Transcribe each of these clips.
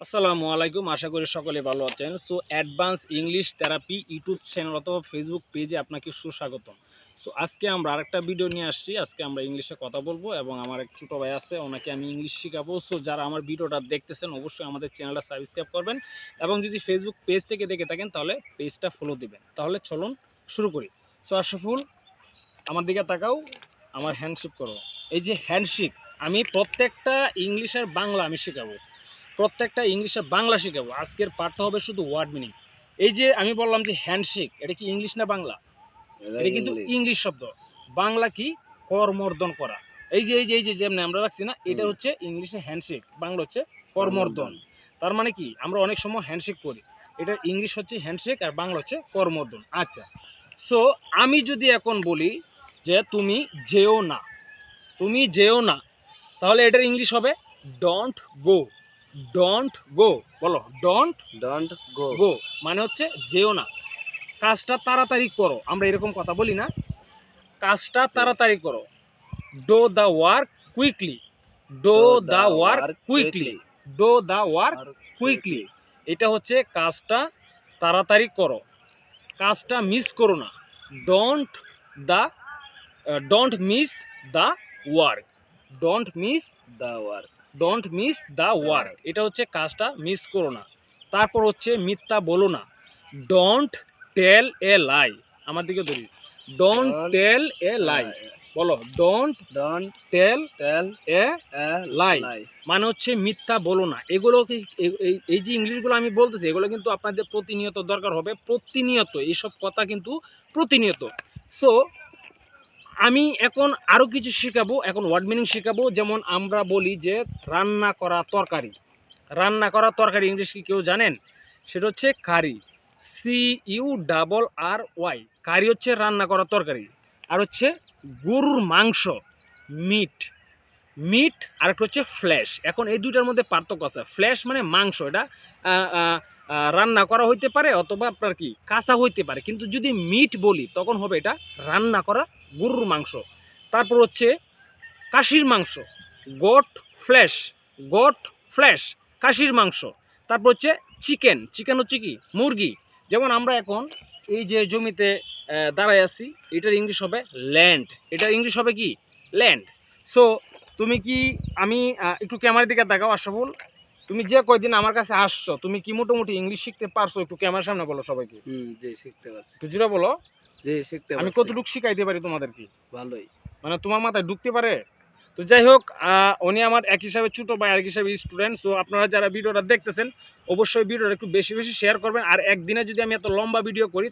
আসসালামু আলাইকুম, আশা করি সকলে ভালো আছেন। So advance English therapy YouTube channel অথবা ফেসবুক পেজে আপনাকে সুস্বাগতম। সো আজকে আমরা আরেকটা ভিডিও নিয়ে আসছি। আজকে আমরা ইংলিশে কথা বলবো এবং আমার এক ছোটো ভাই আছে, ওনাকে আমি ইংলিশ শেখাবো। সো যারা আমার ভিডিওটা দেখতেছেন অবশ্যই আমাদের চ্যানেলটা সাবস্ক্রাইব করবেন এবং যদি ফেসবুক পেজ থেকে দেখে থাকেন তাহলে পেজটা ফলো দিবেন। তাহলে চলুন শুরু করি। সো আশরাফুল, আমার দিকে তাকাও, আমার হ্যান্ডশেক করো। এই যে হ্যান্ডশেক, আমি প্রত্যেকটা ইংলিশের বাংলা আমি শেখাবো, প্রত্যেকটা ইংলিশে বাংলা শেখাবো। আজকের পাঠটা হবে শুধু ওয়ার্ড মিনিং। এই যে আমি বললাম যে হ্যান্ডশেক, এটা কি ইংলিশ না বাংলা? এটা কিন্তু ইংলিশ শব্দ। বাংলা কি? করমর্দন করা। এই যে যেমন আমরা রাখছি না, এটা হচ্ছে ইংলিশে হ্যান্ডশেক, বাংলা হচ্ছে করমর্দন। তার মানে কি, আমরা অনেক সময় হ্যান্ডশেক করি, এটা ইংলিশ হচ্ছে হ্যান্ডশেক আর বাংলা হচ্ছে করমর্দন। আচ্ছা, সো আমি যদি এখন বলি যে তুমি যেও না, তুমি যেও না, তাহলে এটার ইংলিশ হবে ডোন্ট গো। ডোন্ট গো, বলো ডোন্ট ডোন্ট গো। গো মানে হচ্ছে যেও না, কাজটা তাড়াতাড়ি করো। আমরা এরকম কথা বলি না, কাজটা তাড়াতাড়ি করো। Do the work quickly, do the work quickly, do the work quickly. এটা হচ্ছে কাজটা তাড়াতাড়ি করো, কাজটা মিস করো না। Don't the don't miss the work, don't miss the work, don't miss the work. এটা হচ্ছে কাজটা মিস করো না। তারপর হচ্ছে মিথ্যা বলো না। ডোন্ট টেল এ লাই। আমার দিকে ধরি, ডোন্ট টেল এ লাই। বলো ডোন্ট ডোন্ট টেল টেল এ লাই, মানে হচ্ছে মিথ্যা বলো না। এগুলো এই যে ইংলিশগুলো আমি বলতেছি, এগুলো কিন্তু আপনাদের প্রতিনিয়ত দরকার হবে, প্রতিনিয়ত এইসব কথা কিন্তু প্রতিনিয়ত। সো আমি এখন আরও কিছু শেখাবো, এখন ওয়ার্ড মিনিং শেখাবো। যেমন আমরা বলি যে রান্না করা তরকারি, রান্না করা তরকারি ইংলিশ কি কেউ জানেন? সেটা হচ্ছে কারি, CURRY। কারি হচ্ছে রান্না করা তরকারি। আর হচ্ছে গরুর মাংস, মিট, মিট। আর একটা হচ্ছে ফ্ল্যাশ। এখন এই দুইটার মধ্যে পার্থক্য আছে। ফ্ল্যাশ মানে মাংস, এটা রান্না করা হইতে পারে অথবা আপনার কি কাঁচা হইতে পারে, কিন্তু যদি মিট বলি তখন হবে এটা রান্না করা গরুর মাংস। তারপর হচ্ছে কাশির মাংস, গোট ফ্ল্যাশ, গোট ফ্ল্যাশ, কাশির মাংস। তারপর হচ্ছে চিকেন, চিকেন হচ্ছে কি মুরগি। যেমন আমরা এখন এই যে জমিতে দাঁড়ায় আছি, এটার ইংলিশ হবে ল্যান্ড, এটার ইংলিশ হবে কি ল্যান্ড। সো তুমি কি, আমি একটু ক্যামেরার দিকে দেখাও আশরাফুল, তুমি যে কয়দিন আমার কাছে আসছো তুমি কি মোটামুটি ইংলিশ শিখতে পারছো? একটু ক্যামেরার সামনে বলো সবাইকে। জি শিখতে পারছি। একটু জোরে বলো। জি শিখতে পারছি। আমি কতটুকু শিখাইতে পারি তোমাদেরকে? ভালোই। মানে তোমার মাথায় ঢুকতে পারে? তো যাই হোক, উনি আমার এক হিসাবে ছোটো ভাই, এক হিসাবে স্টুডেন্ট। সো আপনারা যারা ভিডিওটা দেখতেছেন অবশ্যই ভিডিওটা একটু বেশি বেশি শেয়ার করবেন। আর একদিনে যদি আমি এত লম্বা ভিডিও করি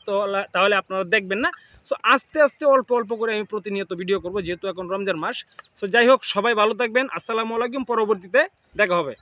তাহলে আপনারা দেখবেন না। সো আস্তে আস্তে অল্প অল্প করে আমি প্রতিনিয়ত ভিডিও করব, যেহেতু এখন রমজান মাস। সো যাই হোক, সবাই ভালো থাকবেন। আসসালামু আলাইকুম, পরবর্তীতে দেখা হবে।